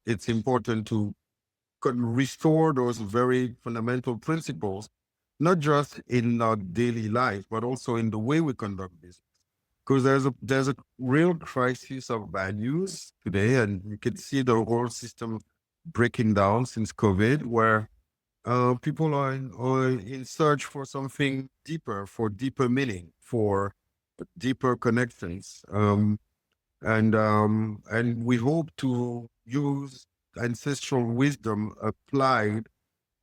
it's important to restore those very fundamental principles, not just in our daily life, but also in the way we conduct business. Because there's a real crisis of values today, and you can see the whole system breaking down since COVID, where people are in search for something deeper, for deeper meaning, for deeper connections. And we hope to use ancestral wisdom applied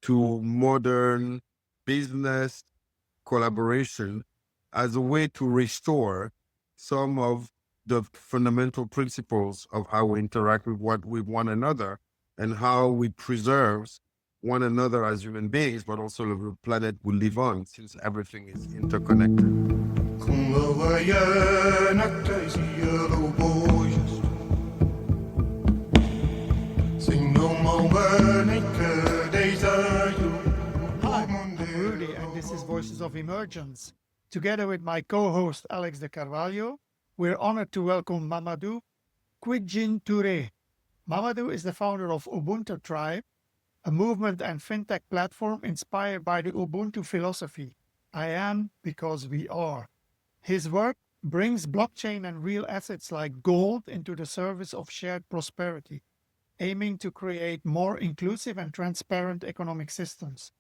to modern business collaboration as a way to restore some of the fundamental principles of how we interact with one another and how we preserve one another as human beings, but also the planet we live on, since everything is interconnected. Hi, I'm Rudy, and this is Voices of Emergence. Together with my co-host Alex de Carvalho, we're honored to welcome Mamadou Touré. Mamadou is the founder of Ubuntu Tribe, a movement and fintech platform inspired by the Ubuntu philosophy, I am because we are. His work brings blockchain and real assets like gold into the service of shared prosperity, aiming to create more inclusive and transparent economic systems.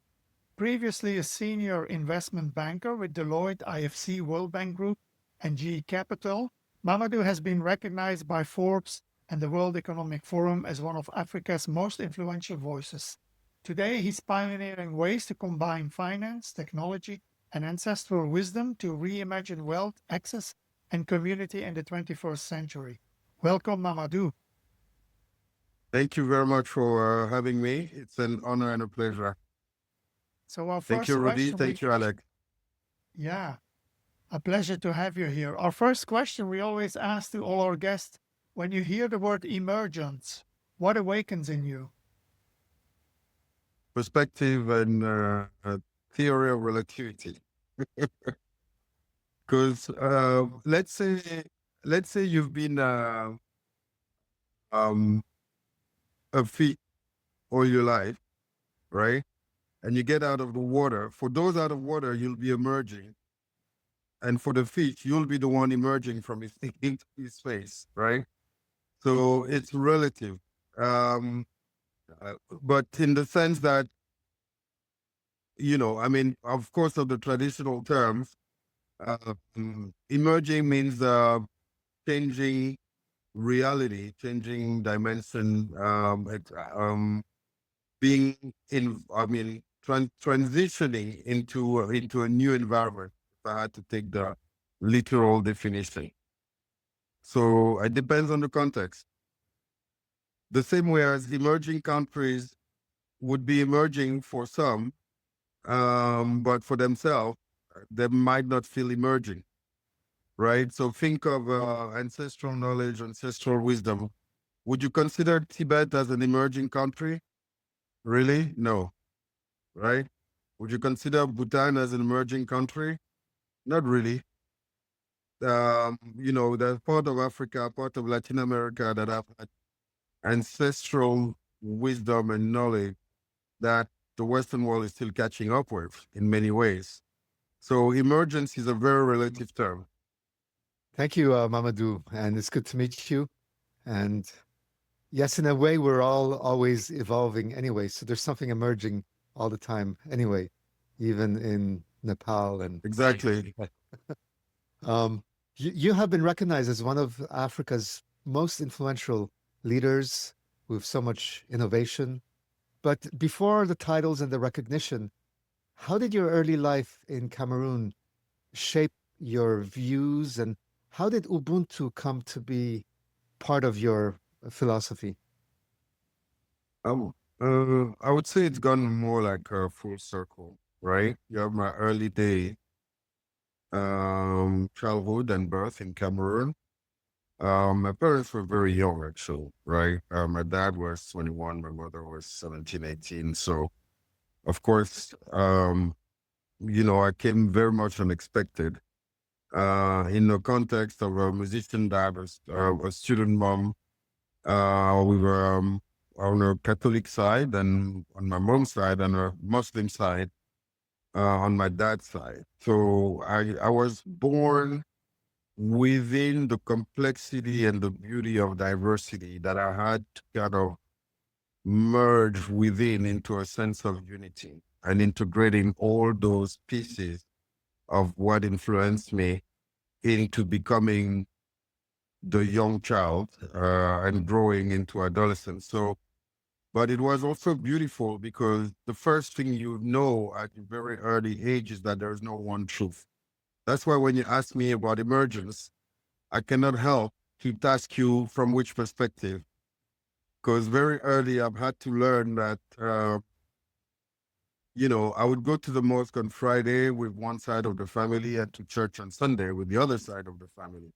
Previously a senior investment banker with Deloitte, IFC, World Bank Group, and GE Capital, Mamadou has been recognized by Forbes and the World Economic Forum as one of Africa's most influential voices. Today, he's pioneering ways to combine finance, technology, and ancestral wisdom to reimagine wealth, access, and community in the 21st century. Welcome, Mamadou. Thank you very much for having me. It's an honor and a pleasure. So our Thank first you, Rudy. question, Thank you, Alex. Yeah, a pleasure to have you here. Our first question we always ask to all our guests, when you hear the word emergence, what awakens in you? Perspective and theory of relativity. Because let's say you've been a fish all your life, right? And you get out of the water. For those out of water, you'll be emerging. And for the fish, you'll be the one emerging from his face, right? So it's relative. But in the sense that, I mean, of course, of the traditional terms, emerging means changing reality, changing dimension, being in, transitioning into a new environment. If I had to take the literal definition. So it depends on the context. The same way as emerging countries would be emerging for some, but for themselves, they might not feel emerging, right? So think of ancestral knowledge, ancestral wisdom. Would you consider Tibet as an emerging country? Really? No, right? Would you consider Bhutan as an emerging country? Not really. There's part of Africa, part of Latin America that have had ancestral wisdom and knowledge that the Western world is still catching up with in many ways. So emergence is a very relative term. Thank you, Mamadou, and it's good to meet you. And yes, in a way, we're all always evolving anyway. So there's something emerging all the time anyway, even in Nepal. And Exactly. You have been recognized as one of Africa's most influential leaders with so much innovation. But before the titles and the recognition, how did your early life in Cameroon shape your views, and how did Ubuntu come to be part of your philosophy? I would say it's gone more like a full circle, right? You have my early day childhood and birth in Cameroon. My parents were very young, actually, right? My dad was 21, my mother was 17, 18. So, of course, I came very much unexpected in the context of a musician dad, a student mom. We were on a Catholic side and on my mom's side and a Muslim side on my dad's side. So I was born within the complexity and the beauty of diversity that I had to kind of merge within into a sense of unity and integrating all those pieces of what influenced me into becoming the young child and growing into adolescence. So, but it was also beautiful because the first thing you know at a very early age is that there is no one truth. That's why when you ask me about emergence, I cannot help to ask you from which perspective. Because very early I've had to learn that, I would go to the mosque on Friday with one side of the family and to church on Sunday with the other side of the family.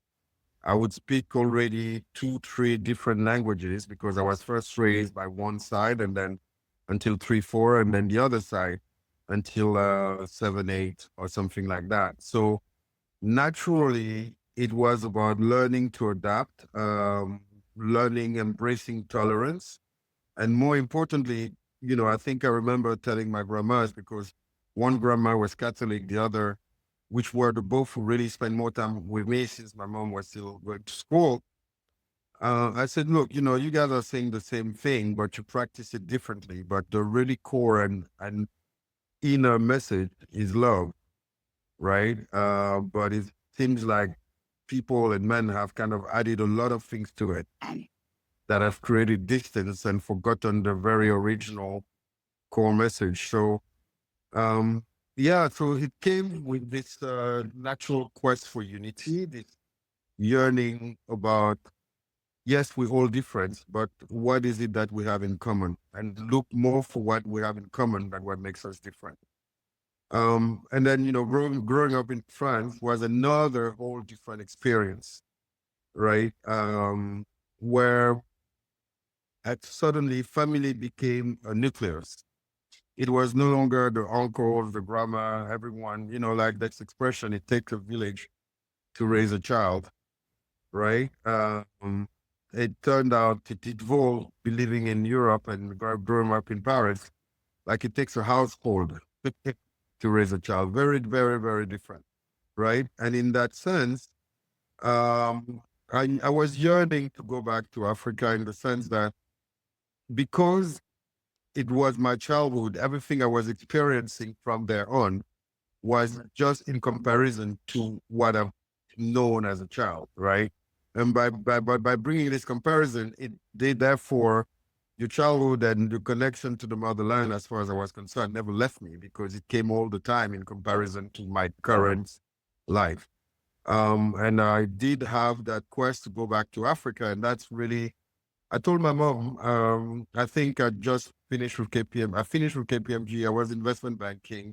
I would speak already 2, 3 different languages because I was first raised by one side and then until 3, 4, and then the other side until 7, 8 or something like that. So naturally, it was about learning to adapt, learning, embracing tolerance. And more importantly, I think I remember telling my grandmas, because one grandma was Catholic, the other, which were the both who really spent more time with me since my mom was still going to school. I said, look, you guys are saying the same thing, but you practice it differently. But the really core and inner message is love, right? But it seems like people and men have kind of added a lot of things to it that have created distance and forgotten the very original core message. So, so it came with this natural quest for unity, this yearning about, yes, we're all different, but what is it that we have in common? And look more for what we have in common than what makes us different. And then, growing up in France was another whole different experience, right? Where suddenly family became a nucleus. It was no longer the uncles, the grandma, everyone, like this expression, it takes a village to raise a child, right? It turned out it evolved, living in Europe and growing up in Paris, like it takes a household to raise a child. Very, very, very different, right? And in that sense, I was yearning to go back to Africa in the sense that because it was my childhood, everything I was experiencing from there on was just in comparison to what I've known as a child, right? And by bringing this comparison, therefore, your childhood and your connection to the motherland, as far as I was concerned, never left me because it came all the time in comparison to my current life. And I did have that quest to go back to Africa, and that's really, I told my mom, I think I just finished with KPM. I finished with KPMG. I was investment banking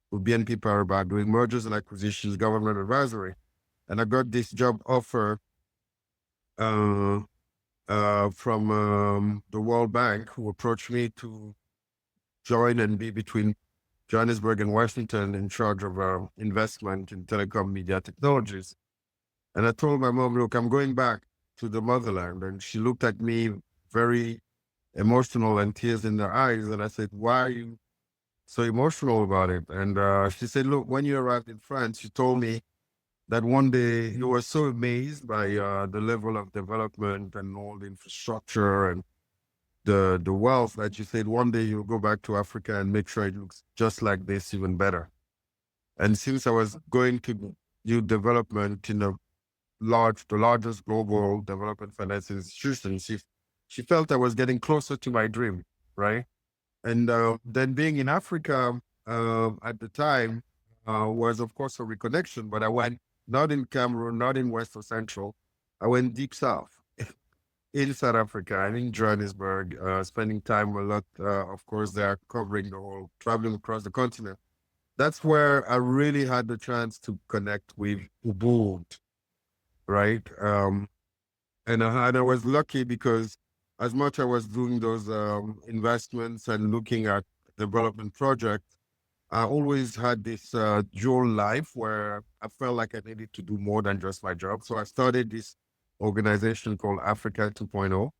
with BNP Paribas, doing mergers and acquisitions, government advisory. And I got this job offer from the World Bank, who approached me to join and be between Johannesburg and Washington in charge of investment in telecom media technologies. And I told my mom, look, I'm going back to the motherland. And she looked at me very emotional and tears in her eyes. And I said, why are you so emotional about it? And she said, look, when you arrived in France, you told me that one day you were so amazed by the level of development and all the infrastructure and the wealth that you said one day you'll go back to Africa and make sure it looks just like this, even better. And since I was going to do development in the largest global development finance institution, she felt I was getting closer to my dream, right? And then being in Africa at the time was, of course, a reconnection, but I went not in Cameroon, not in West or Central. I went deep south in South Africa and in Johannesburg, spending time a lot, of course, there, covering the whole, traveling across the continent. That's where I really had the chance to connect with Ubuntu, right? And I was lucky because as much I was doing those investments and looking at development projects, I always had this dual life where I felt like I needed to do more than just my job. So I started this organization called Africa 2.0.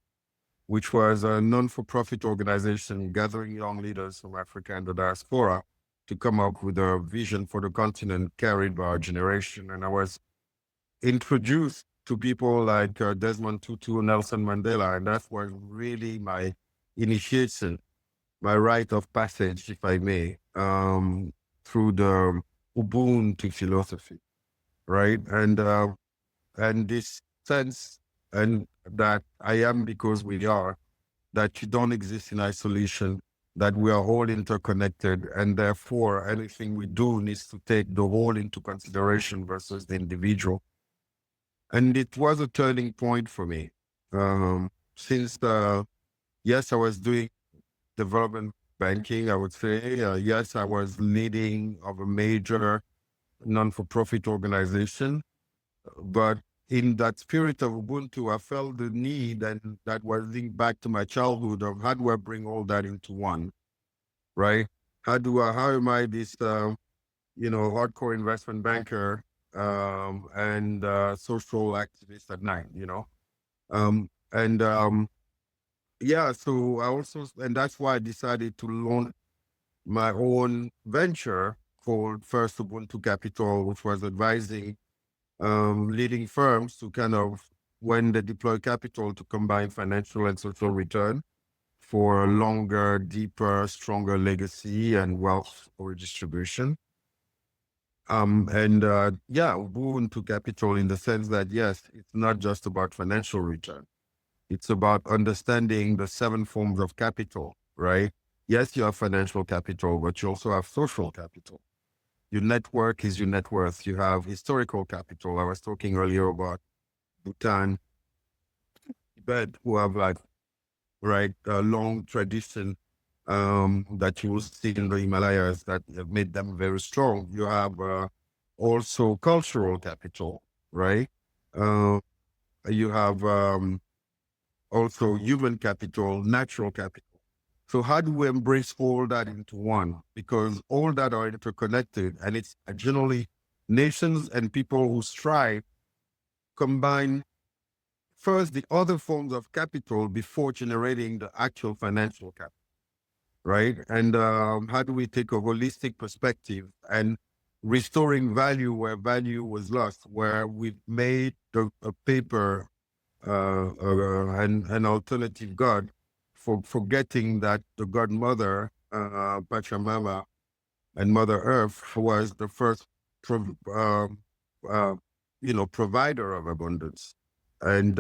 which was a non-for-profit organization gathering young leaders from Africa and the diaspora to come up with a vision for the continent carried by our generation. And I was introduced to people like Desmond Tutu, Nelson Mandela, and that was really my initiation, my rite of passage, if I may, through the Ubuntu philosophy, right? And this sense and that I am because we are, that you don't exist in isolation, that we are all interconnected, and therefore anything we do needs to take the whole into consideration versus the individual. And it was a turning point for me. Since, yes, I was doing development banking, I would say. Yes, I was leading of a major non-for-profit organization. But in that spirit of Ubuntu, I felt the need, and that was linked back to my childhood, of how do I bring all that into one, right? How am I this, hardcore investment banker and social activist at night, so I also, and that's why I decided to launch my own venture called First Ubuntu Capital, which was advising leading firms to kind of, when they deploy capital, to combine financial and social return for a longer, deeper, stronger legacy and wealth redistribution. Ubuntu Capital, in the sense that, yes, it's not just about financial return. It's about understanding the 7 forms of capital, right? Yes, you have financial capital, but you also have social capital. Your network is your net worth. You have historical capital. I was talking earlier about Bhutan, Tibet, who have a long tradition that you will see in the Himalayas that have made them very strong. You have also cultural capital, right? You have also human capital, natural capital. So how do we embrace all that into one? Because all that are interconnected, and it's generally nations and people who strive combine first the other forms of capital before generating the actual financial capital, right? And how do we take a holistic perspective and restoring value where value was lost, where we've made a paper an alternative God, for forgetting that the godmother, Pachamama, and Mother Earth was the first, provider of abundance, and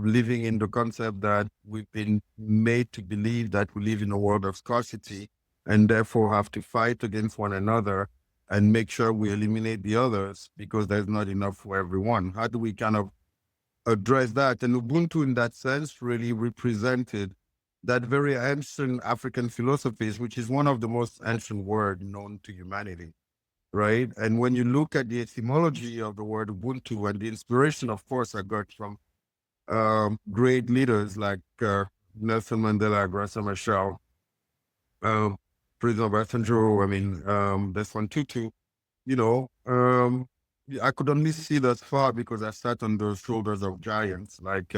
living in the concept that we've been made to believe that we live in a world of scarcity, and therefore have to fight against one another and make sure we eliminate the others because there's not enough for everyone. How do we kind of address that? And Ubuntu, in that sense, really represented that very ancient African philosophies, which is one of the most ancient words known to humanity, right? And when you look at the etymology of the word Ubuntu, and the inspiration, of course, I got from great leaders like Nelson Mandela, Graça Machel, President Obasanjo, Desmond Tutu, I could only see that far because I sat on the shoulders of giants like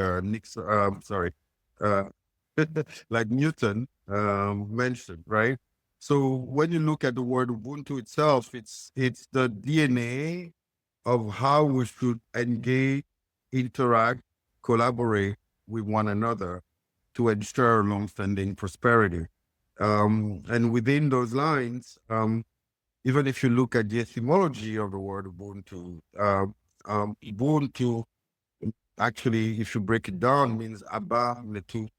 like Newton mentioned, right? So when you look at the word Ubuntu itself, it's the DNA of how we should engage, interact, collaborate with one another to ensure long-standing prosperity. And within those lines, even if you look at the etymology of the word Ubuntu, Ubuntu, actually, if you break it down, means Abba Netu,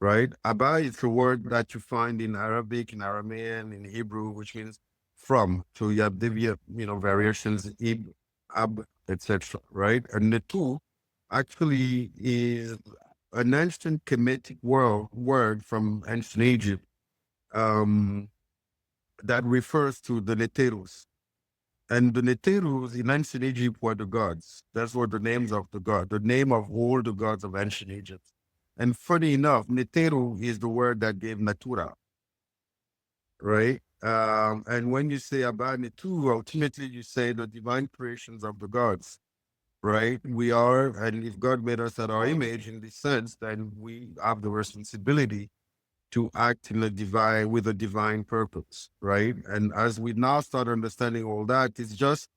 right? Abba is a word that you find in Arabic, in Aramean, in Hebrew, which means from. So you have variations, Ib, Ab, etc., right? And Netu actually is an ancient Kemetic word from ancient Egypt that refers to the Neterus. And the Neterus in ancient Egypt were the gods. That's what the names of the god, the name of all the gods of ancient Egypt. And funny enough, Neteru is the word that gave Natura, right? And when you say Abba Netu, ultimately you say the divine creations of the gods. right? We are, and if God made us at our image in this sense, then we have the responsibility to act in a divine, with a divine purpose, right? And as we now start understanding all that, it's just,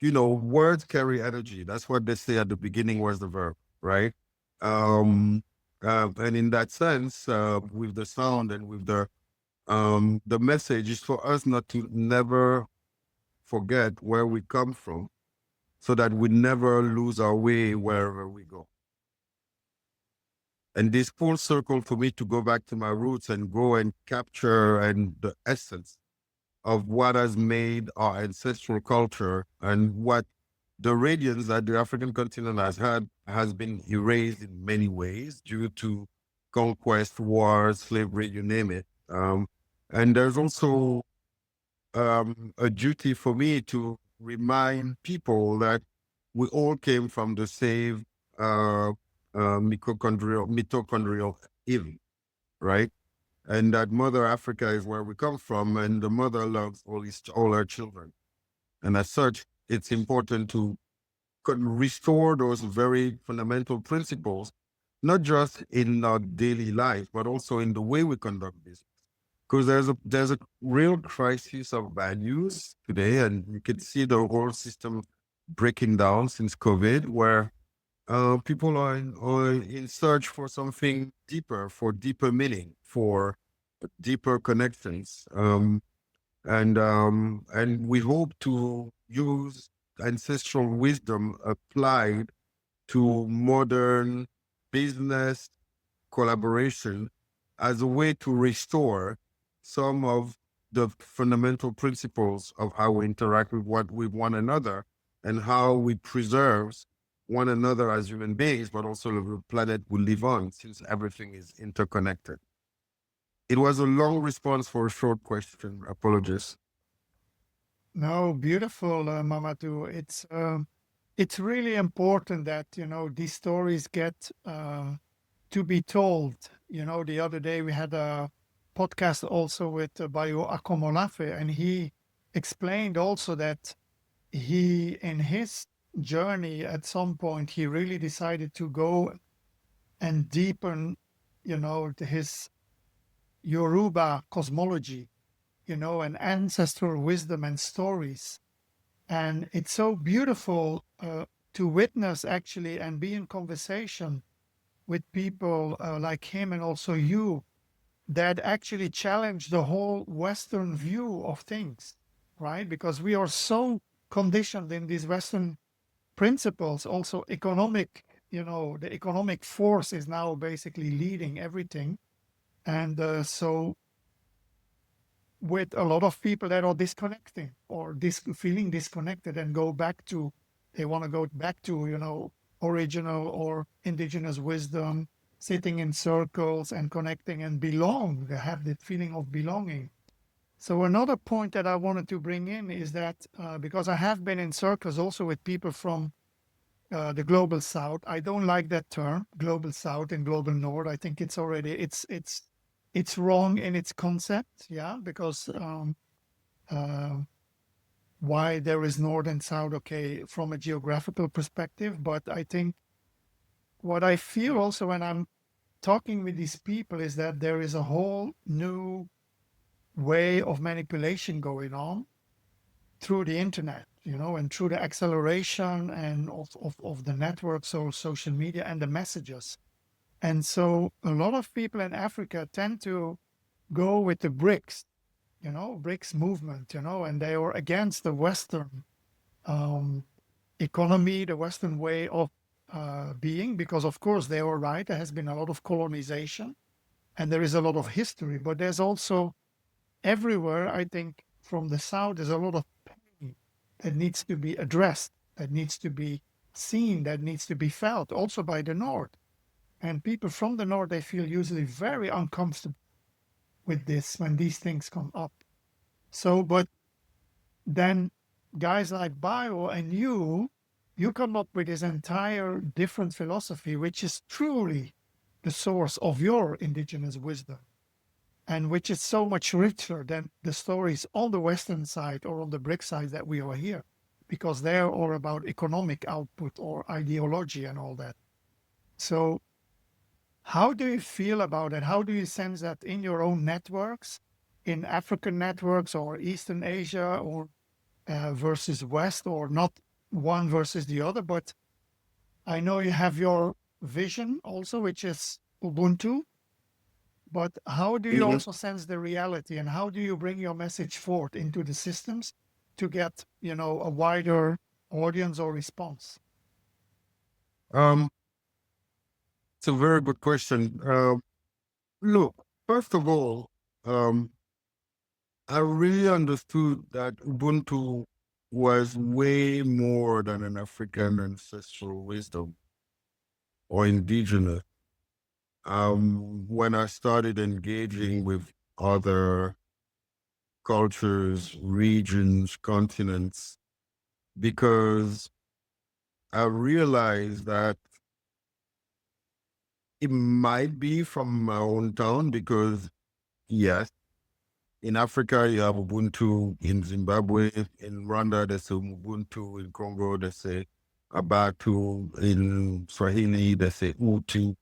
words carry energy. That's what they say at the beginning was the verb, right? Um, and in that sense, with the sound and with the message is for us not to never forget where we come from, so that we never lose our way wherever we go. And this full circle for me to go back to my roots and go and capture and the essence of what has made our ancestral culture and what the radiance that the African continent has had has been erased in many ways due to conquest, wars, slavery, you name it. And there's also a duty for me to remind people that we all came from the same mitochondrial Eve, right? And that Mother Africa is where we come from, and the mother loves all her children. And as such, it's important to restore those very fundamental principles, not just in our daily life, but also in the way we conduct business. Because there's a real crisis of values today, and you can see the whole system breaking down since COVID, where people are in search for something deeper, for deeper meaning, for deeper connections, and we hope to use ancestral wisdom applied to modern business collaboration as a way to restore some of the fundamental principles of how we interact with one another and how we preserve one another as human beings, but also the planet we live on, since everything is interconnected. It was a long response for a short question. Apologies. No, beautiful, Mamadou. It's really important that these stories get to be told. The other day we had a podcast also with Bayo Akomolafe, and he explained also that he, in his journey, at some point, he really decided to go and deepen, his Yoruba cosmology, and ancestral wisdom and stories. And it's so beautiful to witness actually and be in conversation with people like him and also you that actually challenge the whole Western view of things, right? Because we are so conditioned in these Western principles, also economic, the economic force is now basically leading everything. And so with a lot of people that are disconnecting or feeling disconnected and they want to go back to, original or indigenous wisdom, sitting in circles and connecting and belong. They have that feeling of belonging. So another point that I wanted to bring in is that because I have been in circles also with people from the global south. I don't like that term, global south and global north. I think it's already it's wrong in its concept, yeah, because why there is north and south, okay, from a geographical perspective. But I think what I feel also when I'm talking with these people is that there is a whole new way of manipulation going on through the internet, and through the acceleration and of the networks or social media and the messages. And so a lot of people in Africa tend to go with the BRICS, BRICS movement, and they are against the Western economy, the Western way of being, because of course they are right. There has been a lot of colonization and there is a lot of history, but there's also everywhere, I think, from the South, there's a lot of pain that needs to be addressed, that needs to be seen, that needs to be felt also by the North. And people from the North, they feel usually very uncomfortable with this when these things come up. So, but then guys like Bio and you come up with this entire different philosophy, which is truly the source of your indigenous wisdom, and which is so much richer than the stories on the Western side or on the BRIC side that we are here. because they're all about economic output or ideology and all that. So how do you feel about it? How do you sense that in your own networks, in African networks or Eastern Asia, or versus West, or not one versus the other? But I know you have your vision also, which is Ubuntu. But how do you also sense the reality, and how do you bring your message forth into the systems to get, a wider audience or response? It's a very good question. Look, first of all, I really understood that Ubuntu was way more than an African ancestral wisdom or indigenous. When I started engaging with other cultures, regions, continents, because I realized that it might be from my own town, because yes, in Africa you have Ubuntu, in Zimbabwe, in Rwanda there's Ubuntu, in Congo they say Abatu, in Swahili they say Utu,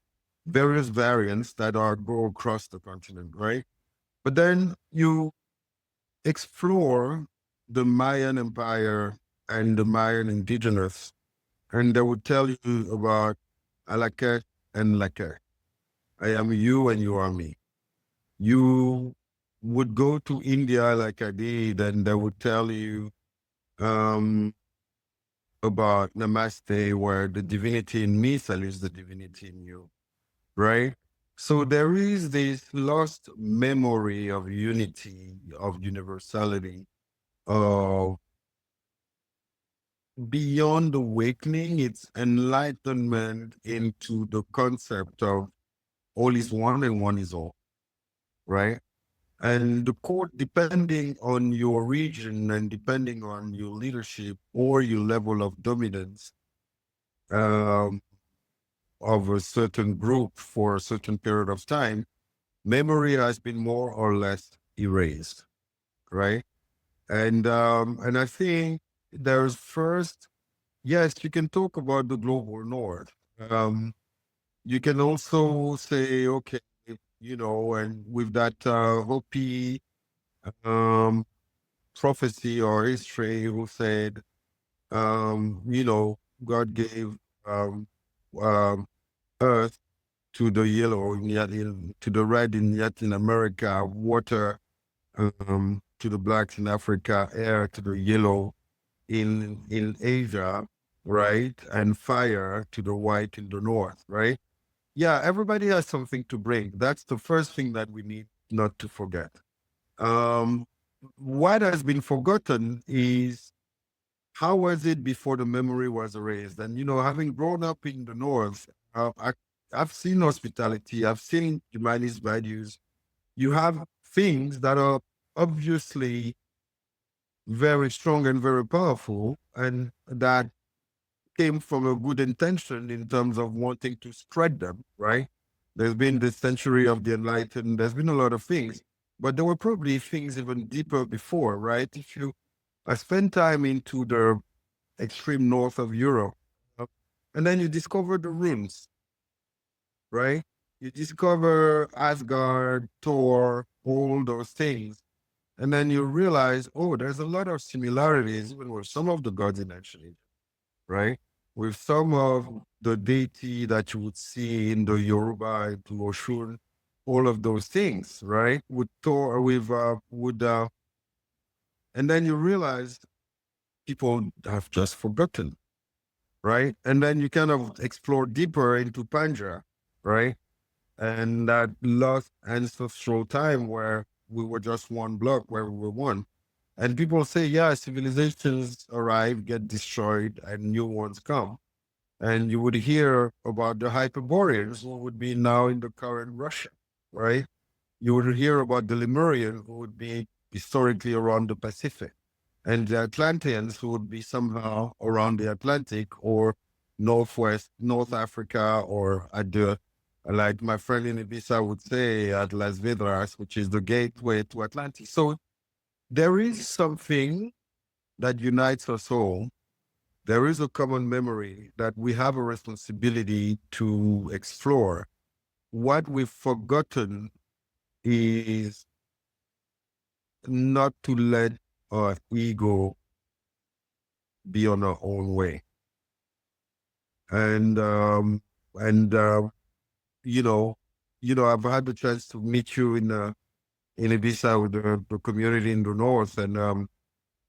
various variants that go across the continent, right? But then you explore the Mayan Empire and the Mayan indigenous, and they would tell you about Lak'ech and Lak'ech. I am you and you are me. You would go to India like I did, and they would tell you about Namaste, where the divinity in me is the divinity in you, right? So there is this lost memory of unity, of universality, of beyond awakening, it's enlightenment into the concept of all is one and one is all, right? And the court, depending on your region and depending on your leadership or your level of dominance um, of a certain group for a certain period of time, memory has been more or less erased, right? And I think there's first, yes, you can talk about the global north. You can also say, okay, and with that Hopi prophecy or history who said, God gave um, um, earth to the yellow, to the red in Latin America, water to the blacks in Africa, air to the yellow in Asia, right? And fire to the white in the north, right? Yeah, everybody has something to bring. That's the first thing that we need not to forget. What has been forgotten is how was it before the memory was erased? And, having grown up in the North, I've seen hospitality, I've seen humanist values. You have things that are obviously very strong and very powerful, and that came from a good intention in terms of wanting to spread them, right? There's been this century of the enlightened, there's been a lot of things, but there were probably things even deeper before, right? I spent time into the extreme north of Europe, and then you discover the ruins, right? You discover Asgard, Thor, all those things. And then you realize, oh, there's a lot of similarities even with some of the gods in ancient Egypt, right? With some of the deity that you would see in the Yoruba, to Oshun, all of those things, right? With Thor, and then you realize people have just forgotten, right? And then you kind of explore deeper into Panja, right? And that lost ancestral time where we were just one block, where we were one. And people say, yeah, civilizations arrive, get destroyed, and new ones come. And you would hear about the Hyperboreans, who would be now in the current Russia, right? You would hear about the Lemurians, who would be historically around the Pacific, and the Atlanteans, who would be somehow around the Atlantic or Northwest, North Africa, or at the, like my friend in Ibiza would say, at Las Vedras, which is the gateway to Atlantis. So there is something that unites us all. there is a common memory that we have a responsibility to explore. What we've forgotten is not to let our ego be on our own way. And you know, I've had the chance to meet you in Ibiza with the community in the north, and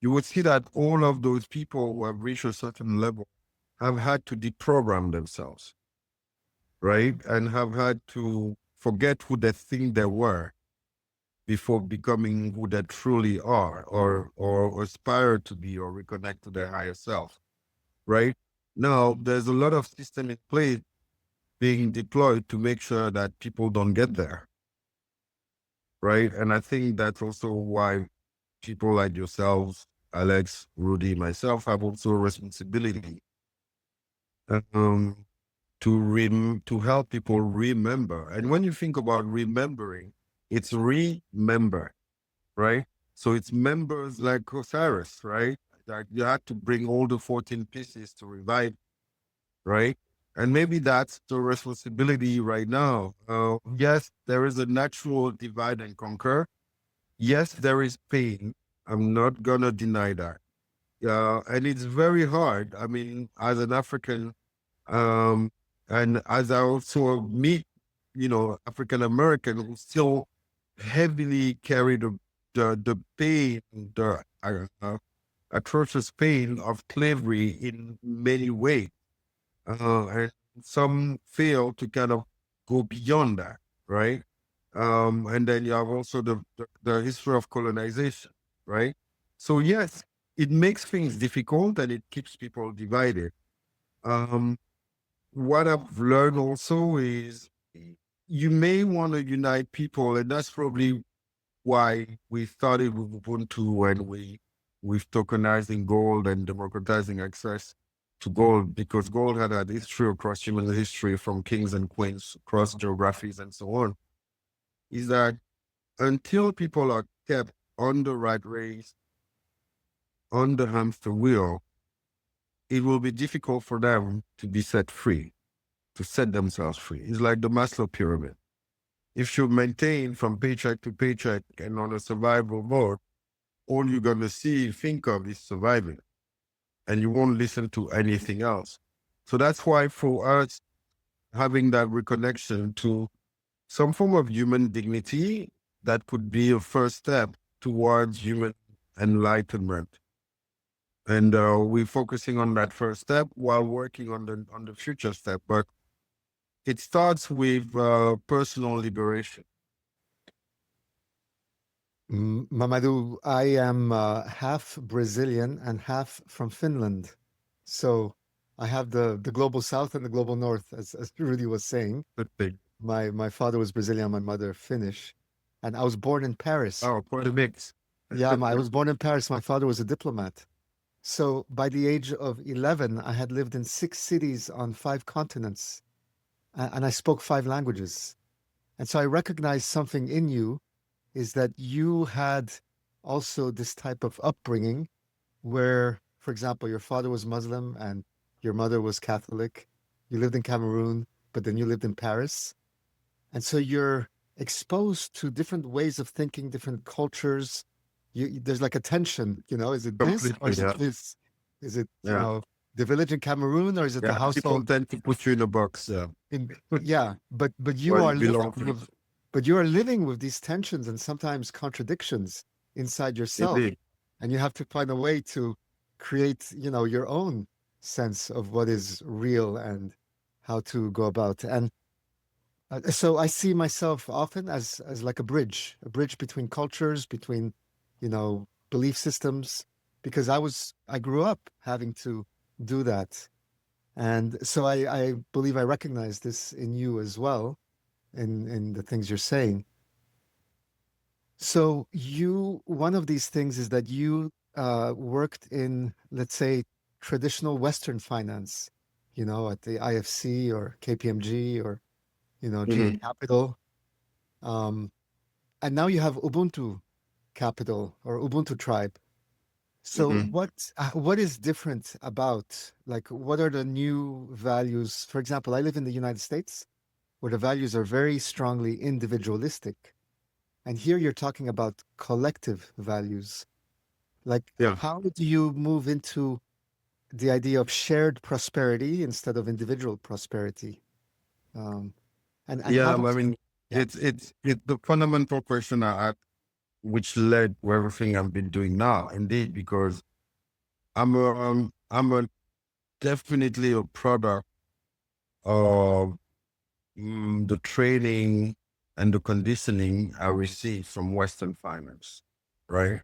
you would see that all of those people who have reached a certain level have had to deprogram themselves, right? And have had to forget who they think they were before becoming who they truly are, or aspire to be, or reconnect to their higher self, right? Now, there's a lot of system in place being deployed to make sure that people don't get there, right? And I think that's also why people like yourselves, Alex, Rudy, myself, have also a responsibility to help people remember. And when you think about remembering, it's remember, right? So it's members like Osiris, right? Like you had to bring all the 14 pieces to revive, right? And maybe that's the responsibility right now. Yes, there is a natural divide and conquer. Yes, there is pain. I'm not gonna deny that. And it's very hard. I mean, as an African, and as I also meet, African American who still heavily carry the pain, the atrocious pain of slavery in many ways. And some fail to kind of go beyond that, right? And then you have also the history of colonization, right? So yes, it makes things difficult and it keeps people divided. What I've learned also is you may want to unite people, and that's probably why we started with Ubuntu and we've tokenizing gold and democratizing access to gold, because gold had a history across human history from kings and queens, across geographies and so on, is that until people are kept on the right race, on the hamster wheel, it will be difficult for them to be set free, to set themselves free. It's like the Maslow pyramid. If you maintain from paycheck to paycheck and on a survival mode, all you're going to think of is surviving, and you won't listen to anything else. So that's why for us, having that reconnection to some form of human dignity, that could be a first step towards human enlightenment. And we're focusing on that first step while working on the future step. But it starts with personal liberation. Mamadou, I am half Brazilian and half from Finland. So I have the global south and the global north, as Rudy was saying. Good thing. My father was Brazilian, my mother Finnish. And I was born in Paris. Oh, quite a mix. Yeah, I was born in Paris. My father was a diplomat. So by the age of 11, I had lived in 6 cities on 5 continents, and I spoke 5 languages. And so I recognized something in you, is that you had also this type of upbringing where, for example, your father was Muslim and your mother was Catholic. You lived in Cameroon, but then you lived in Paris. And so you're exposed to different ways of thinking, different cultures. There's like a tension, is it this or is it this? Is it, the village in Cameroon, or is it the household? People tend to put you in a box. But you are living with these tensions and sometimes contradictions inside yourself. Indeed. And you have to find a way to create, your own sense of what is real and how to go about. And so I see myself often as like a bridge between cultures, between, belief systems, because I grew up having to do that. And so I believe I recognize this in you as well, in the things you're saying. So one of these things is that you worked in, let's say, traditional Western finance, at the IFC or KPMG or, GA Capital. And now you have Ubuntu Capital or Ubuntu Tribe. So what is different about, like, what are the new values? For example, I live in the United States, where the values are very strongly individualistic. And here you're talking about collective values. Like, Yeah. how do you move into the idea of shared prosperity instead of individual prosperity? Um, and how Yeah, I does, mean, yeah, it's the fundamental question I had, which led to everything I've been doing now. Indeed, because I'm a definitely a product of the training and the conditioning I received from Western finance, right?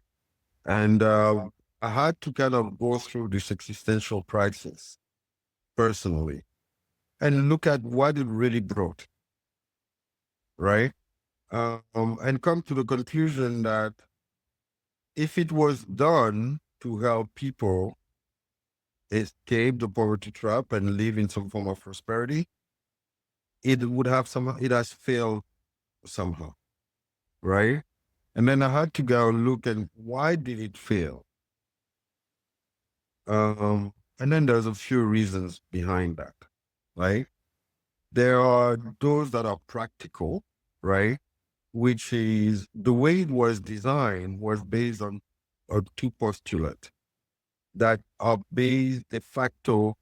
And I had to kind of go through this existential crisis personally and look at what it really brought, right? And come to the conclusion that if it was done to help people escape the poverty trap and live in some form of prosperity, it has failed somehow, right? And then I had to go look at why did it fail? And then there's a few reasons behind that, right? There are those that are practical, right? Which is the way it was designed was based on two postulates that are based de facto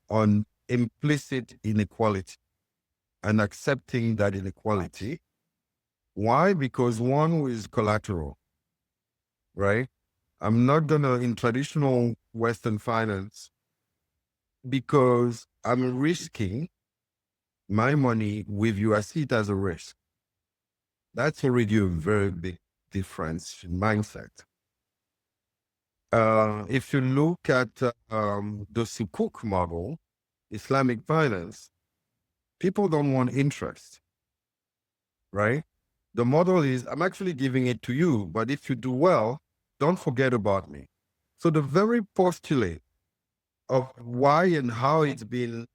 on implicit inequality and accepting that inequality. Why? Because one is collateral, right? I'm not gonna, in traditional Western finance, because I'm risking my money with you, I see it as a risk. That's already a very big difference in mindset. If you look at the Sukuk model, Islamic finance, people don't want interest, right? The model is, I'm actually giving it to you, but if you do well, don't forget about me. So the very postulate of why and how it's been,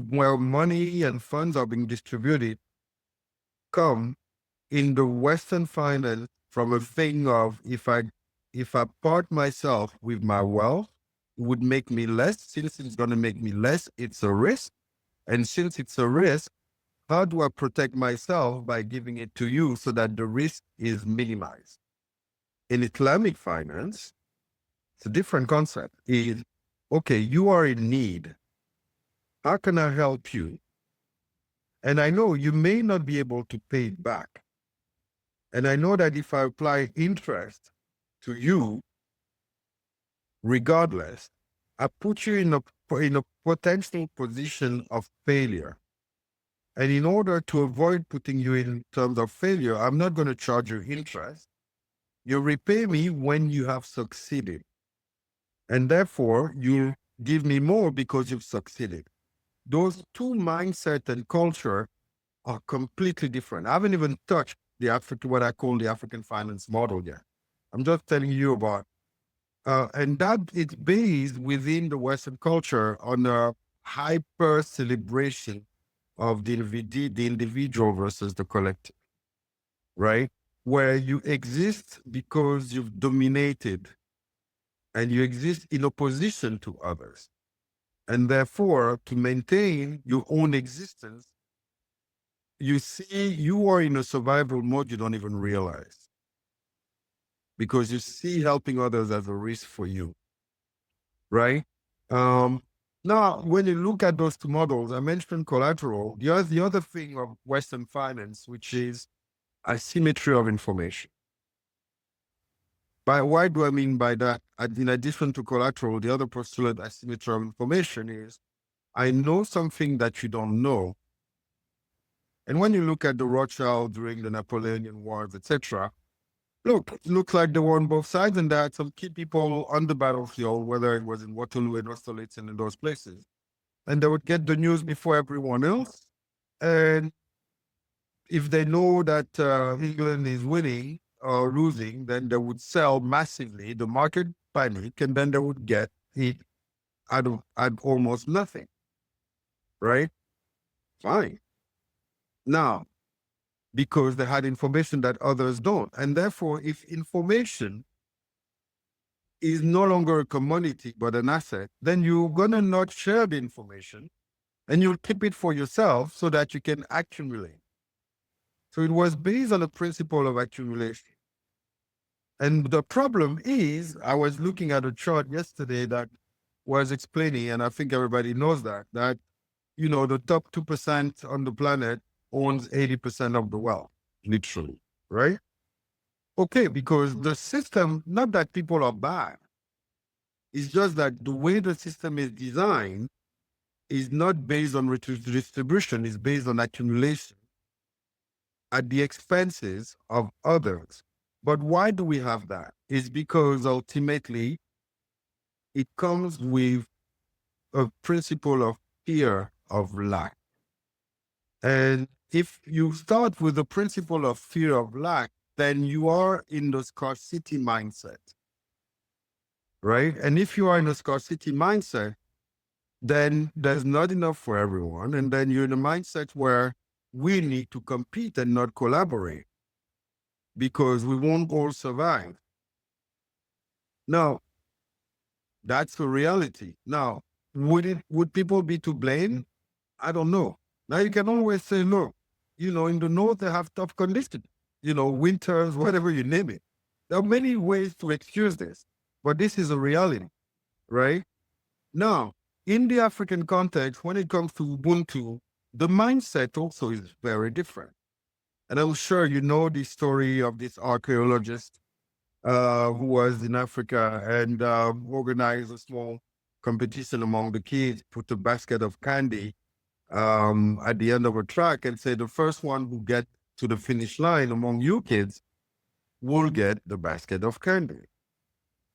where money and funds are being distributed, come in the Western finance from a thing of if I part myself with my wealth, it would make me less. Since it's going to make me less, it's a risk. And since it's a risk, how do I protect myself by giving it to you so that the risk is minimized? In Islamic finance, it's a different concept. Is okay, you are in need. How can I help you? And I know you may not be able to pay it back. And I know that if I apply interest to you, regardless, I put you in a potential position of failure. And in order to avoid putting you in terms of failure, I'm not going to charge you interest. You repay me when you have succeeded. And therefore, you give me more because you've succeeded. Those two mindset and culture are completely different. I haven't even touched what I call the African finance model yet. I'm just telling you about, and that it's based within the Western culture on a hyper celebration of the individual versus the collective, right? Where you exist because you've dominated and you exist in opposition to others. And therefore, to maintain your own existence, you see you are in a survival mode you don't even realize because you see helping others as a risk for you, right? Now, when you look at those two models, I mentioned collateral. The other thing of Western finance, which is asymmetry of information. Why do I mean by that? In addition to collateral, the other postulate asymmetry of information is I know something that you don't know. And when you look at the Rothschild during the Napoleonic Wars, etc., it looks like they were on both sides, and there are some key people on the battlefield, whether it was in Waterloo and Austerlitz and in those places. And they would get the news before everyone else. And if they know that England is winning or losing, then they would sell massively. The market panic, and then they would get it at almost nothing, right? Fine. Now, because they had information that others don't. And therefore, if information is no longer a commodity, but an asset, then you're going to not share the information and you'll keep it for yourself so that you can accumulate. So it was based on the principle of accumulation. And the problem is, I was looking at a chart yesterday that was explaining, and I think everybody knows that, the top 2% on the planet owns 80% of the wealth, literally, right? Okay, because the system, not that people are bad, it's just that the way the system is designed is not based on redistribution, it's based on accumulation at the expenses of others. But why do we have that? It's because ultimately it comes with a principle of fear of lack. And if you start with the principle of fear of lack, then you are in the scarcity mindset, right? And if you are in a scarcity mindset, then there's not enough for everyone. And then you're in a mindset where we need to compete and not collaborate because we won't all survive. Now, that's the reality. Now, would people be to blame? I don't know. Now you can always say, look, in the north they have tough conditions, winters, whatever you name it. There are many ways to excuse this, but this is a reality, right? Now, in the African context, when it comes to Ubuntu, the mindset also is very different. And I'm sure you know the story of this archaeologist who was in Africa and organized a small competition among the kids, put a basket of candy at the end of a track and say the first one who get to the finish line among you kids will get the basket of candy.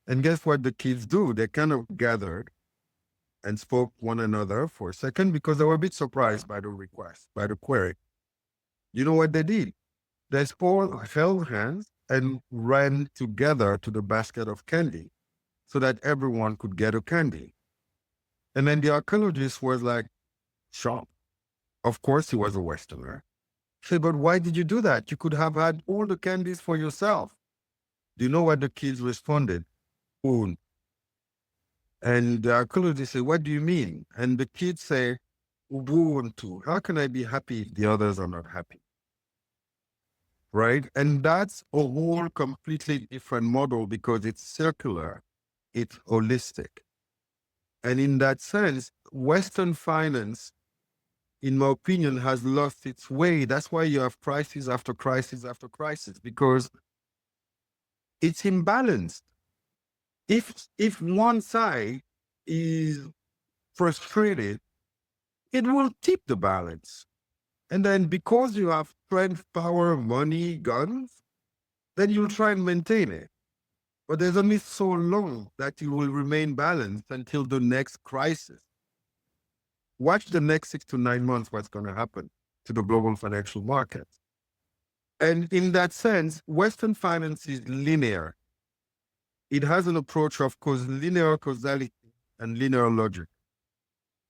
And guess what the kids do? They kind of gathered and spoke one another for a second because they were a bit surprised by the request, by the query. You know what they did? They held hands and ran together to the basket of candy so that everyone could get a candy. And then the archaeologist was like, shocked. Of course he was a Westerner. He said, but why did you do that? You could have had all the candies for yourself. Do you know what the kids responded? Ubuntu. And the archaeologist said, what do you mean? And the kids say, Ubuntu. How can I be happy if the others are not happy? Right? And that's a whole completely different model because it's circular, it's holistic. And in that sense, Western finance, in my opinion, has lost its way. That's why you have crisis after crisis after crisis, because it's imbalanced. If one side is frustrated, it will tip the balance. And then because you have strength, power, money, guns, then you'll try and maintain it. But there's only so long that you will remain balanced until the next crisis. Watch the next 6 to 9 months what's going to happen to the global financial market. And in that sense, Western finance is linear. It has an approach of linear causality and linear logic.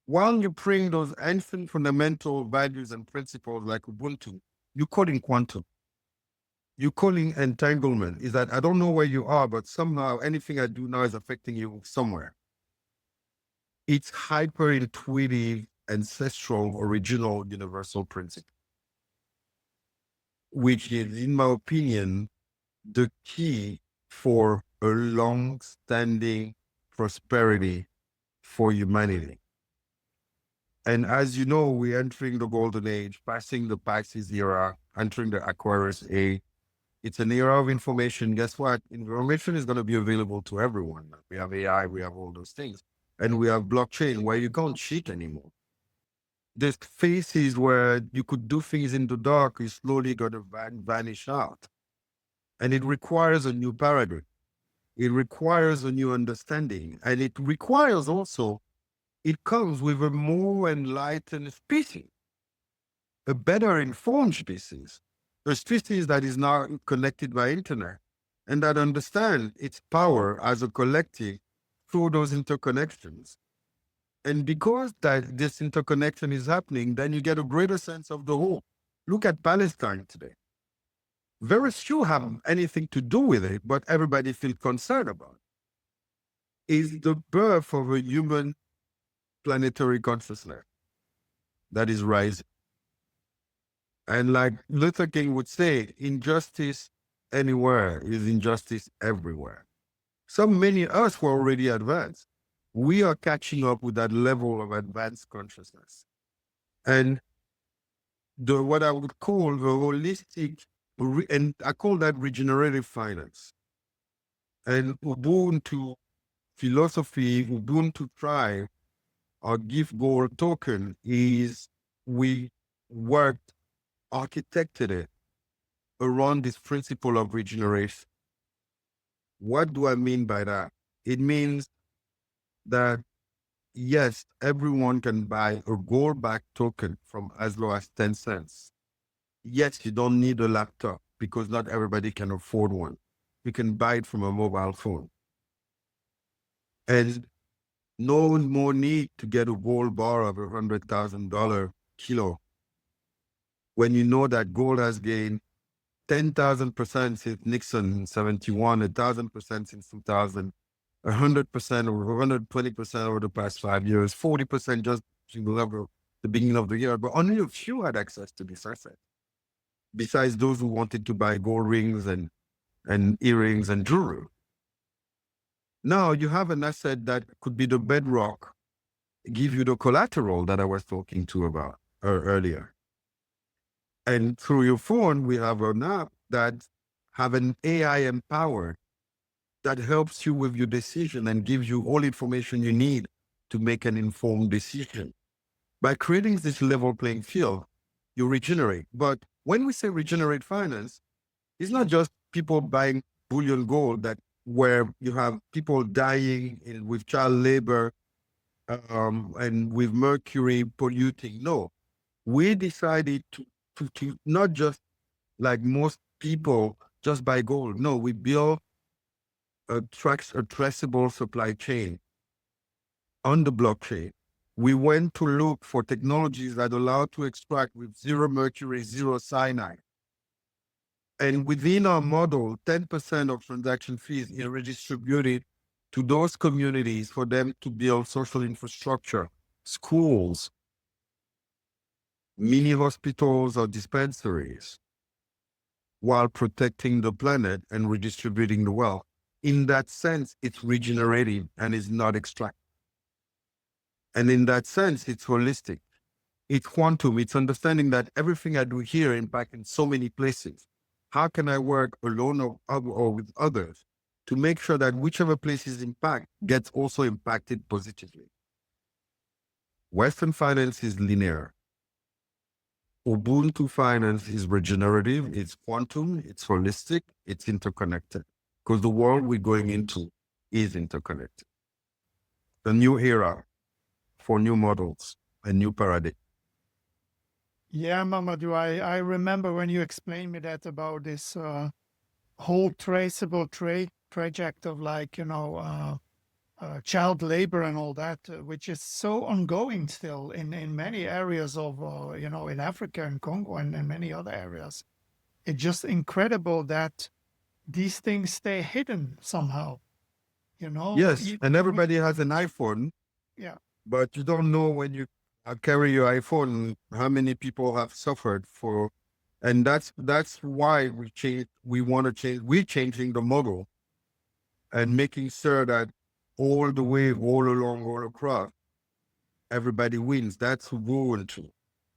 While you bring those ancient fundamental values and principles like Ubuntu, you call in quantum. You calling entanglement is that I don't know where you are, but somehow anything I do now is affecting you somewhere. It's hyper-intuitive, ancestral, original, universal principle, which is, in my opinion, the key for a long-standing prosperity for humanity. And as you know, we're entering the golden age, passing the Pisces era, entering the Aquarius age. It's an era of information. Guess what? Information is going to be available to everyone. We have AI, we have all those things. And we have blockchain where you can't cheat anymore. There's phases where you could do things in the dark, is slowly going to vanish out. And it requires a new paradigm. It requires a new understanding. And it requires also, it comes with a more enlightened species, a better informed species, a species that is now connected by internet and that understands its power as a collective through those interconnections. And because that this interconnection is happening, then you get a greater sense of the whole. Look at Palestine today. Very few have anything to do with it, but everybody feels concerned about it. is the birth of a human planetary consciousness that is rising. And like Luther King would say, injustice anywhere is injustice everywhere. So many of us were already advanced. We are catching up with that level of advanced consciousness. And what I would call the holistic, and I call that regenerative finance. And Ubuntu philosophy, Ubuntu Tribe, our gift gold token is we worked, architected it around this principle of regeneration. What do I mean by that? It means that yes, everyone can buy a gold-backed token from as low as 10 cents. Yes, you don't need a laptop because not everybody can afford one. You can buy it from a mobile phone. And no more need to get a gold bar of $100,000 kilo when you know that gold has gained 10,000% since Nixon in 71, 1,000% since 2000, 100% or 120% over the past 5 years, 40% just to the level the beginning of the year, but only a few had access to this asset. Besides those who wanted to buy gold rings and earrings and jewelry. Now you have an asset that could be the bedrock, give you the collateral that I was talking to about earlier. And through your phone, we have an app that have an AI empowered that helps you with your decision and gives you all information you need to make an informed decision. By creating this level playing field, you regenerate. But when we say regenerate finance, it's not just people buying bullion gold that where you have people dying with child labor and with mercury polluting. No, we decided to not just like most people just buy gold. No, we build a traceable supply chain on the blockchain. We went to look for technologies that allow to extract with zero mercury, zero cyanide. And within our model, 10% of transaction fees are redistributed to those communities for them to build social infrastructure, schools, mini hospitals or dispensaries, while protecting the planet and redistributing the wealth. In that sense, it's regenerative and is not extractive. And in that sense, it's holistic. It's quantum. It's understanding that everything I do here impacts in so many places. How can I work alone or with others to make sure that whichever place is impact gets also impacted positively? Western finance is linear. Ubuntu finance is regenerative, it's quantum, it's holistic, it's interconnected. Because the world we're going into is interconnected. The new era for new models and new paradigm. Yeah, Mamadou, I remember when you explained me that about this whole traceable project of like, child labor and all that, which is so ongoing still in many areas of, in Africa and Congo and many other areas. It's just incredible that these things stay hidden somehow, Yes, and everybody has an iPhone. Yeah. But you don't know when you carry your iPhone how many people have suffered for, and that's why we want to change. We're changing the model and making sure that all the way, all along, all across, everybody wins. That's Ubuntu.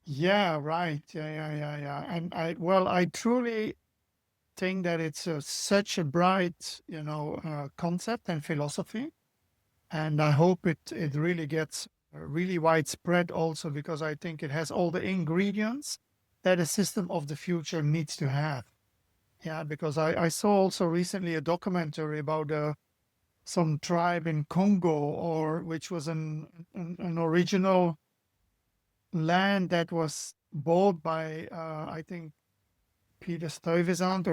Yeah, right. Yeah. And I truly think that it's such a bright, concept and philosophy. And I hope it really gets really widespread also, because I think it has all the ingredients that a system of the future needs to have. Yeah, because I saw also recently a documentary about some tribe in Congo, which was an original land that was bought by, I think, Peter Stuyvesant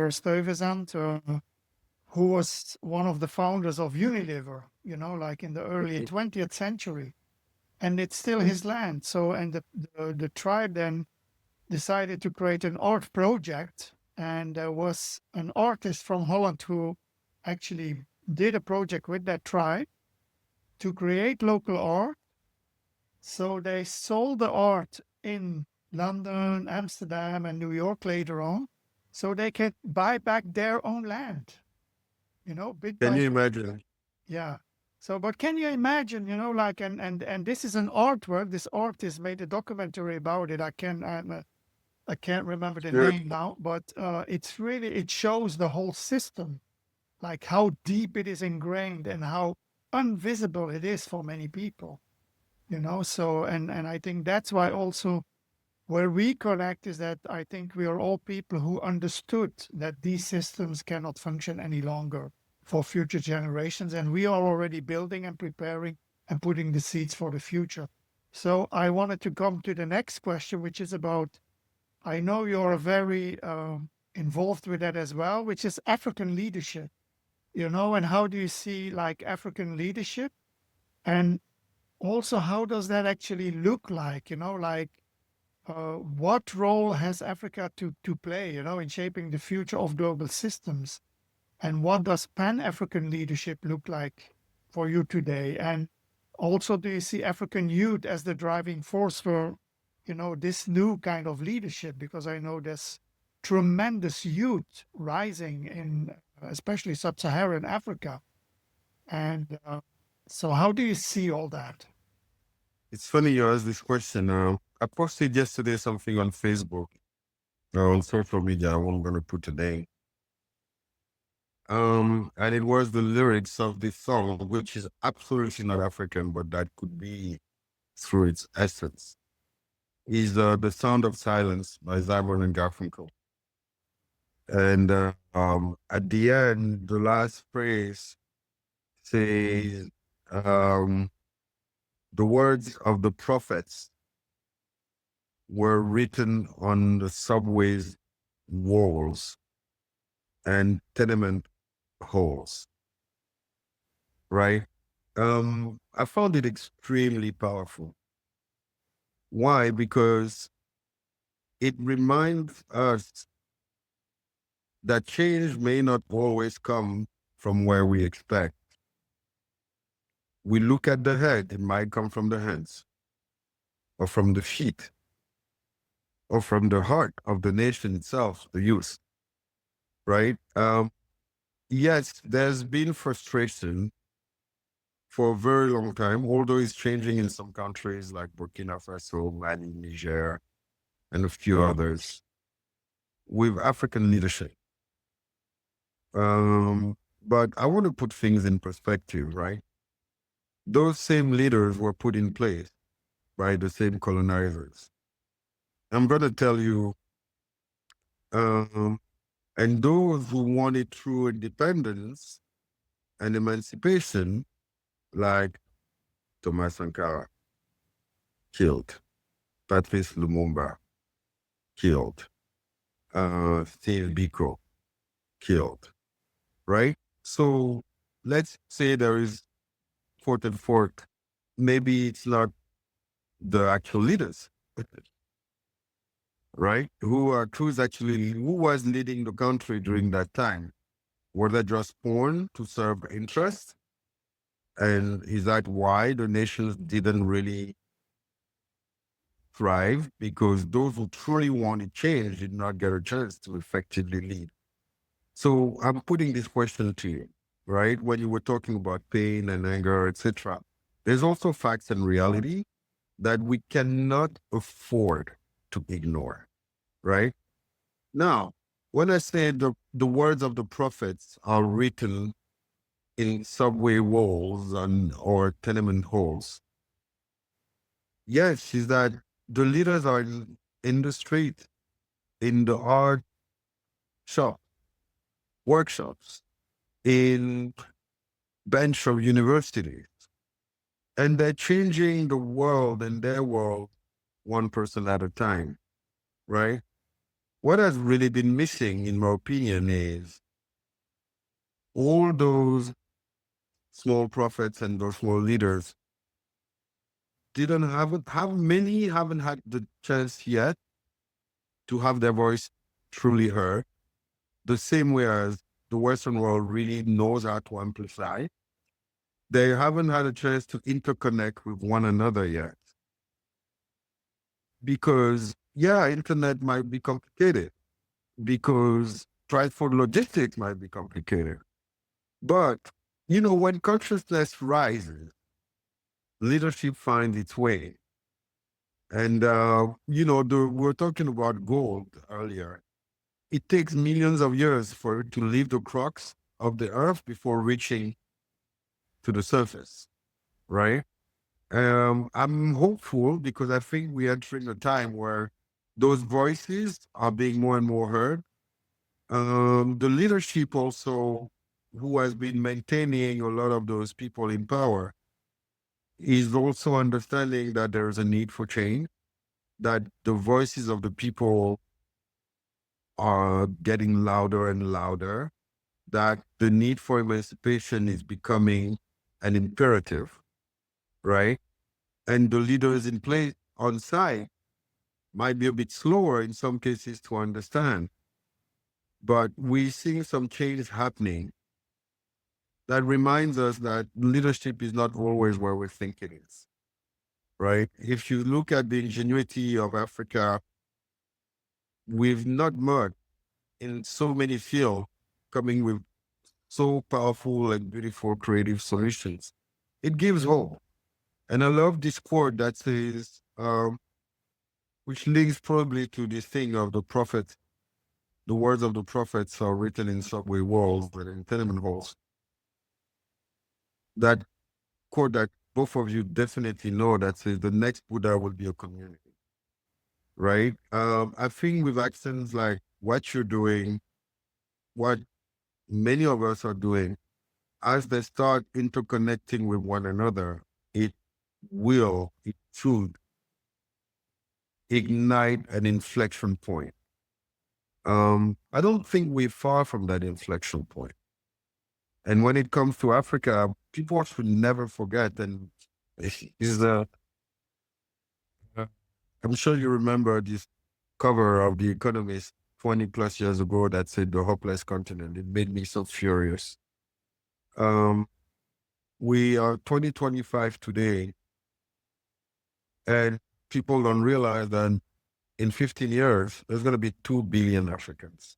who was one of the founders of Unilever, like in the early 20th century. And it's still his land. So, and the tribe then decided to create an art project. And there was an artist from Holland who actually did a project with that tribe. to create local art. So they sold the art in London, Amsterdam, and New York later on, so they could buy back their own land, bit Can by you bit. imagine? Yeah. So, but can you imagine, like, and this is an artwork. This artist made a documentary about it. I can't remember the Sure. name now, but it shows the whole system, like how deep it is ingrained and how invisible it is for many people. So and I think that's why also where we connect is that I think we are all people who understood that these systems cannot function any longer for future generations, and we are already building and preparing and putting the seeds for the future. So I wanted to come to the next question, which is about, I know you're very involved with that as well, which is African leadership, and how do you see like African leadership, and also how does that actually look like, like what role has Africa to play, in shaping the future of global systems? And what does Pan-African leadership look like for you today? And also, do you see African youth as the driving force for, this new kind of leadership? Because I know there's tremendous youth rising in, especially sub-Saharan Africa. And so how do you see all that? It's funny you asked this question. I posted yesterday something on Facebook, on social media. I'm going to put a name. And it was the lyrics of this song, which is absolutely not African, but that could be through its essence. Is The Sound of Silence by Simon and Garfunkel. And at the end, the last phrase says, the words of the prophets were written on the subways walls and tenement halls, right? I found it extremely powerful. Why? Because it reminds us that change may not always come from where we expect. We look at the head, it might come from the hands, or from the feet, or from the heart of the nation itself, the youth, right? Yes, there's been frustration for a very long time, although it's changing in some countries like Burkina Faso, Mali, Niger, and a few others, with African leadership. But I want to put things in perspective, right? Those same leaders were put in place by the same colonizers. I'm going to tell you, and those who wanted true independence and emancipation, like Thomas Sankara, killed. Patrice Lumumba, killed. Steve Biko, killed. Right? So let's say there is quote unquote, maybe it's not the actual leaders, right? Who was leading the country during that time? Were they just born to serve interest? And is that why the nations didn't really thrive? Because those who truly wanted change did not get a chance to effectively lead. So I'm putting this question to you, right? When you were talking about pain and anger, etc., there's also facts and reality that we cannot afford to ignore, right? Now, when I say the words of the prophets are written in subway walls or tenement halls, yes, is that the leaders are in the street, in the art shop, workshops, in bench of universities, and they're changing the world and their world one person at a time, right? What has really been missing, in my opinion, is all those small prophets and those small leaders many haven't had the chance yet to have their voice truly heard, the same way as the Western world really knows how to amplify. they haven't had a chance to interconnect with one another yet. Because, yeah, internet might be complicated, because transport logistics might be complicated. But, when consciousness rises, leadership finds its way. And, we were talking about gold earlier. It takes millions of years for it to leave the crux of the earth before reaching to the surface, right? I'm hopeful because I think we're entering a time where those voices are being more and more heard. The leadership also, who has been maintaining a lot of those people in power, is also understanding that there's a need for change, that the voices of the people are getting louder and louder, that the need for emancipation is becoming an imperative, right? And the leaders in place on site might be a bit slower in some cases to understand, but we're seeing some change happening that reminds us that leadership is not always where we think it is, right? If you look at the ingenuity of Africa, we've not much in so many fields coming with so powerful and beautiful creative solutions. It gives hope. And I love this quote that says, which links probably to this thing of the prophet. The words of the prophets are written in subway walls and in tenement halls. That quote that both of you definitely know, that says the next Buddha will be a community, right? I think with actions like what you're doing, what many of us are doing, as they start interconnecting with one another, it should ignite an inflection point. I don't think we're far from that inflection point. And when it comes to Africa, people should never forget. And I'm sure you remember this cover of The Economist 20 plus years ago that said the hopeless continent. It made me so furious. We are 2025 today, and people don't realize that in 15 years, there's going to be 2 billion Africans.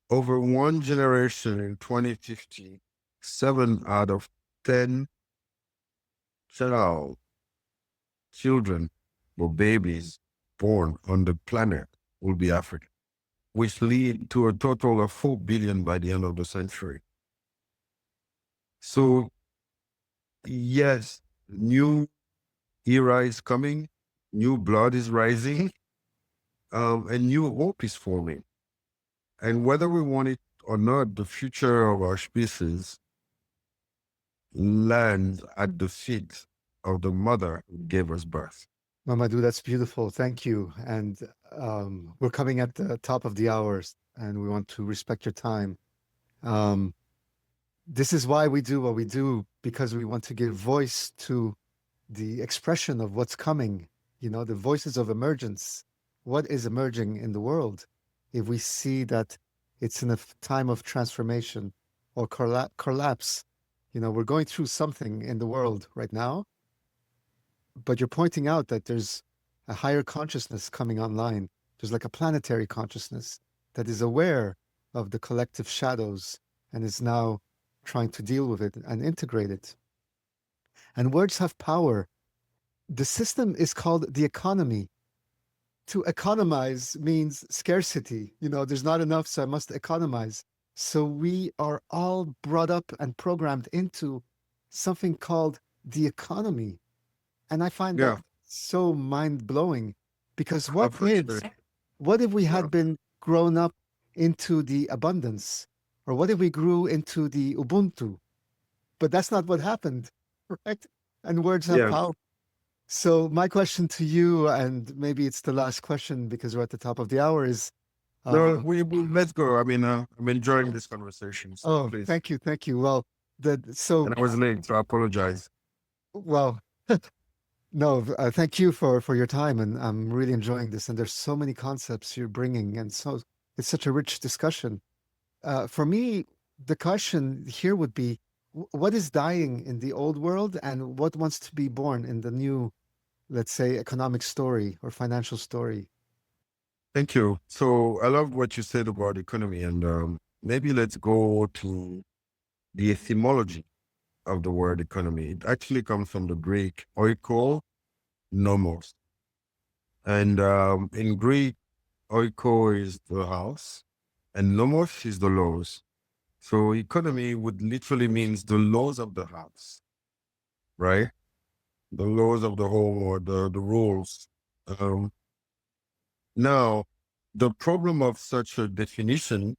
Over one generation in 2050, 7 out of 10 children or babies born on the planet will be African, which lead to a total of 4 billion by the end of the century. So, yes, new era is coming, new blood is rising, and new hope is forming. And whether we want it or not, the future of our species lands at the feet of the mother who gave us birth. Mamadou, that's beautiful. Thank you. And we're coming at the top of the hours, and we want to respect your time. This is why we do what we do, because we want to give voice to the expression of what's coming, the voices of emergence. What is emerging in the world? If we see that it's in a time of transformation or collapse, we're going through something in the world right now, but you're pointing out that there's a higher consciousness coming online. There's like a planetary consciousness that is aware of the collective shadows and is now trying to deal with it and integrate it. And words have power. The system is called the economy. To economize means scarcity. There's not enough, so I must economize. So we are all brought up and programmed into something called the economy. And I find that so mind-blowing, because what if we had been grown up into the abundance? Or what if we grew into the Ubuntu? But that's not what happened, right? And words have power. So my question to you, and maybe it's the last question because we're at the top of the hour, is... No, let's go. I mean, I'm enjoying this conversation. So please. Thank you. Well, and I was late, so I apologize. Well, no, thank you for your time, and I'm really enjoying this. And there's so many concepts you're bringing, and so it's such a rich discussion. For me, the question here would be, what is dying in the old world and what wants to be born in the new, let's say, economic story or financial story? Thank you. So I love what you said about economy, and maybe let's go to the etymology of the word economy. It actually comes from the Greek oiko, nomos. And in Greek, oiko is the house and nomos is the laws. So economy would literally means the laws of the house, right? The laws of the home or the rules. Um, Now, the problem of such a definition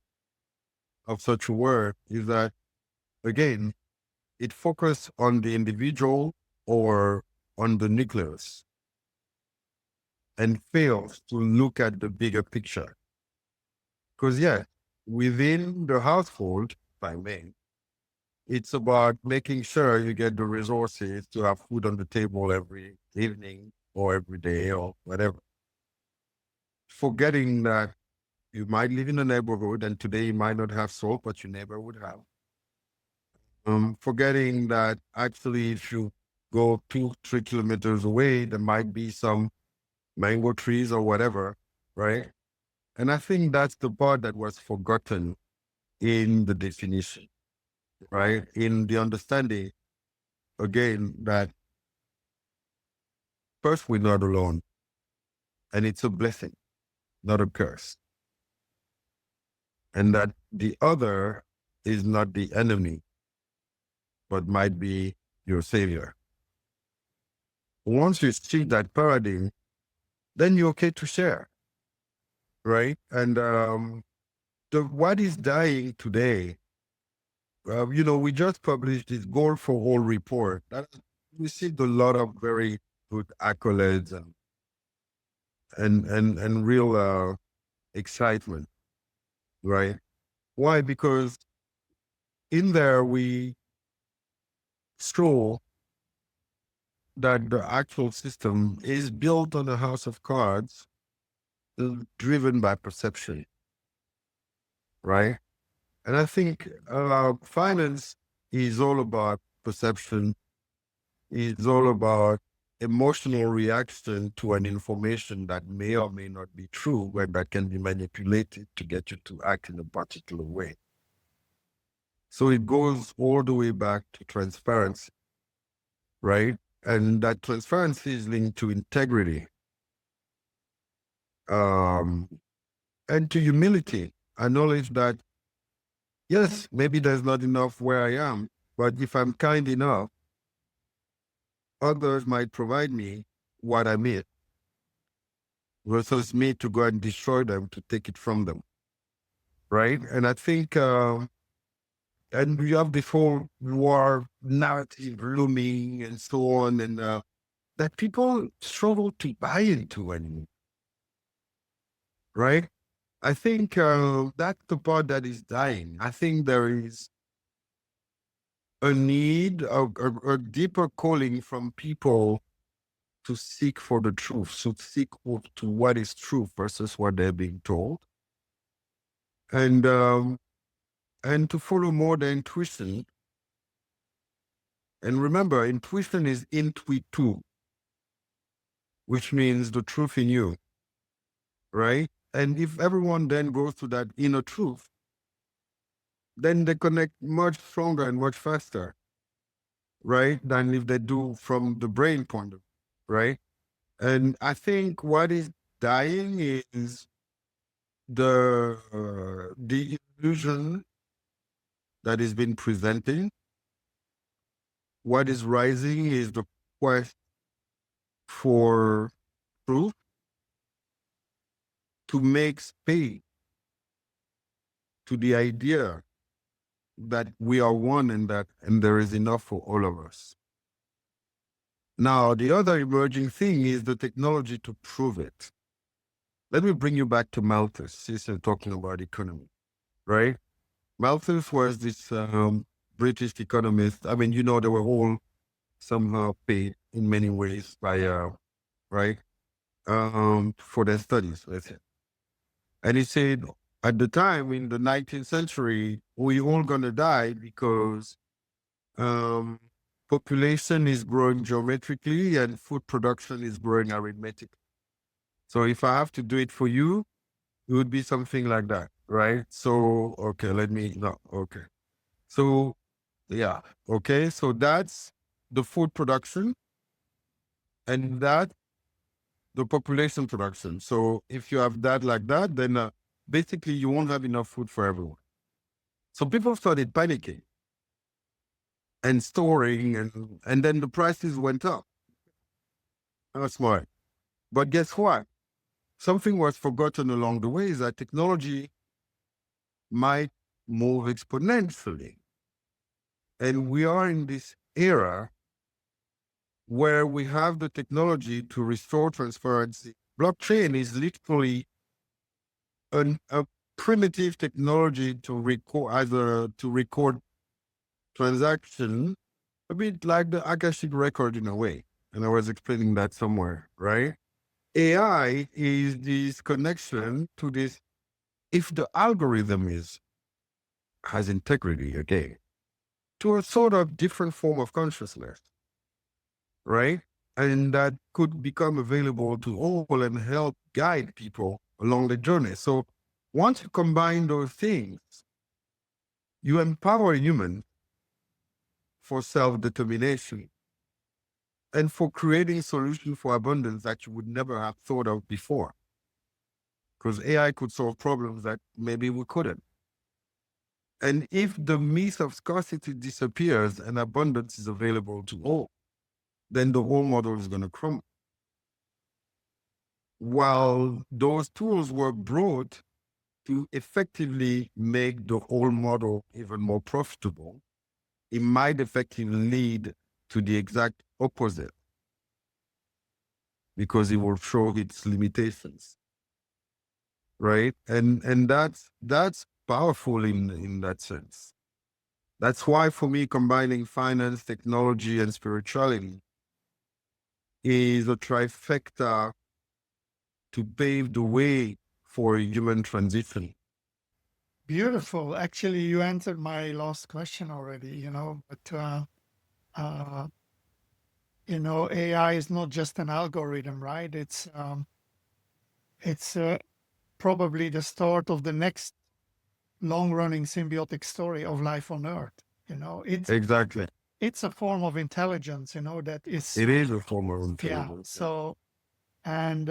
of such a word is that, again, it focuses on the individual or on the nucleus and fails to look at the bigger picture. Because, yeah, within the household, if I may, it's about making sure you get the resources to have food on the table every evening or every day or whatever. Forgetting that you might live in a neighborhood and today you might not have salt, but your neighbor would have. Forgetting that actually if you go 2-3 kilometers away, there might be some mango trees or whatever, right? And I think that's the part that was forgotten in the definition, right? In the understanding, again, that first, we're not alone. And it's a blessing, not a curse. And that the other is not the enemy, but might be your savior. Once you see that paradigm, then you're okay to share, right? And what is dying today, we just published this goal for all report. That received a lot of very good accolades and real excitement, right? Why? Because in there we show that the actual system is built on a house of cards driven by perception, right? And I think finance is all about perception, is all about emotional reaction to an information that may or may not be true, but that can be manipulated to get you to act in a particular way. So it goes all the way back to transparency, right? And that transparency is linked to integrity and to humility. Acknowledge that, yes, maybe there's not enough where I am, but if I'm kind enough, others might provide me what I need versus me to go and destroy them to take it from them, right? And I think, and we have this whole war narrative looming and so on, and that people struggle to buy into anymore, right? I think that's the part that is dying. I think there is a need, a deeper calling from people to seek for the truth, to seek to what is true versus what they're being told, and to follow more the intuition. And remember, intuition is intuitu, which means the truth in you, right? And if everyone then goes to that inner truth, then they connect much stronger and much faster, right? Than if they do from the brain point of view, right? And I think what is dying is the illusion that is being presented. What is rising is the quest for truth to make space to the idea that we are one and there is enough for all of us. Now, the other emerging thing is the technology to prove it. Let me bring you back to Malthus, since you're talking about economy, right? Malthus was this British economist. I mean, they were all somehow paid in many ways by, right, for their studies, let's say. And he said, at the time in the 19th century, we all going to die because um, population is growing geometrically and food production is growing arithmetic. So if I have to do it for you, it would be something like that, right? So, okay, okay. So, yeah, okay. So that's the food production and that the population production. So if you have that like that, then basically you won't have enough food for everyone. So people started panicking and storing, and then the prices went up. That's smart. But guess what? Something was forgotten along the way is that technology might move exponentially. And we are in this era where we have the technology to restore transparency. Blockchain is literally a primitive technology to record transaction, a bit like the Akashic record in a way. And I was explaining that somewhere, right? AI is this connection to this. If the algorithm has integrity again, to a sort of different form of consciousness, right? And that could become available to all and help guide people along the journey. So once you combine those things, you empower humans for self-determination and for creating solutions for abundance that you would never have thought of before. Because AI could solve problems that maybe we couldn't. And if the myth of scarcity disappears and abundance is available to all, then the whole model is going to crumble. While those tools were brought to effectively make the whole model even more profitable, it might effectively lead to the exact opposite because it will show its limitations, right? And that's powerful in that sense. That's why for me, combining finance, technology, and spirituality is a trifecta to pave the way for human transition. Beautiful. Actually, you answered my last question already, but AI is not just an algorithm, right? It's probably the start of the next long-running symbiotic story of life on Earth. Exactly. It's a form of intelligence, that is. It is a form of Yeah. intelligence. So, and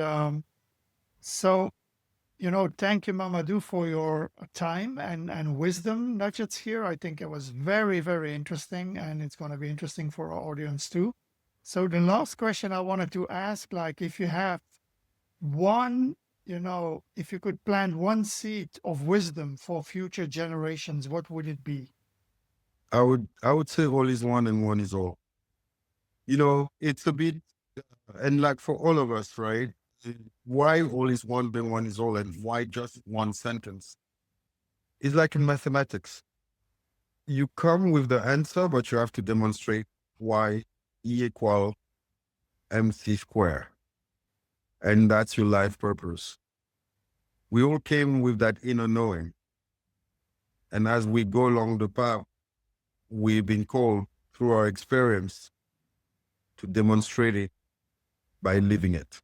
thank you, Mamadou, for your time and wisdom nuggets here. I think it was very, very interesting, and it's going to be interesting for our audience too. So the last question I wanted to ask, like, if you have one, if you could plant one seed of wisdom for future generations, what would it be? I would say all is one and one is all. It's a bit, and like for all of us, right? Why all is one, then one is all, and why just one sentence? It's like in mathematics. You come with the answer, but you have to demonstrate why E equal MC square. And that's your life purpose. We all came with that inner knowing. And as we go along the path, we've been called through our experience to demonstrate it by living it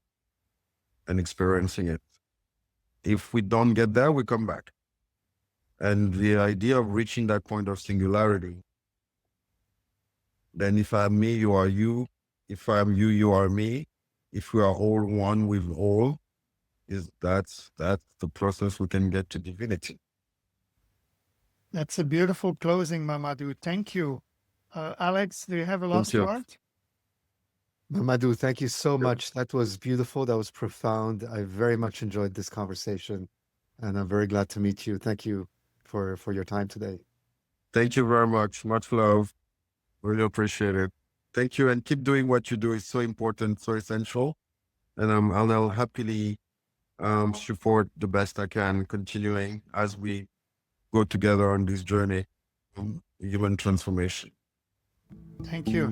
and experiencing it. If we don't get there, we come back. And the idea of reaching that point of singularity, then if I'm me, you are you. If I'm you, you are me. If we are all one with all, that's the process we can get to divinity. That's a beautiful closing, Mamadou. Thank you. Alex, do you have a last word? Mamadou, thank you so much. That was beautiful. That was profound. I very much enjoyed this conversation, and I'm very glad to meet you. Thank you for your time today. Thank you very much. Much love. Really appreciate it. Thank you, and keep doing what you do. It's so important, so essential. And I'll happily support the best I can, continuing as we go together on this journey of human transformation. Thank you.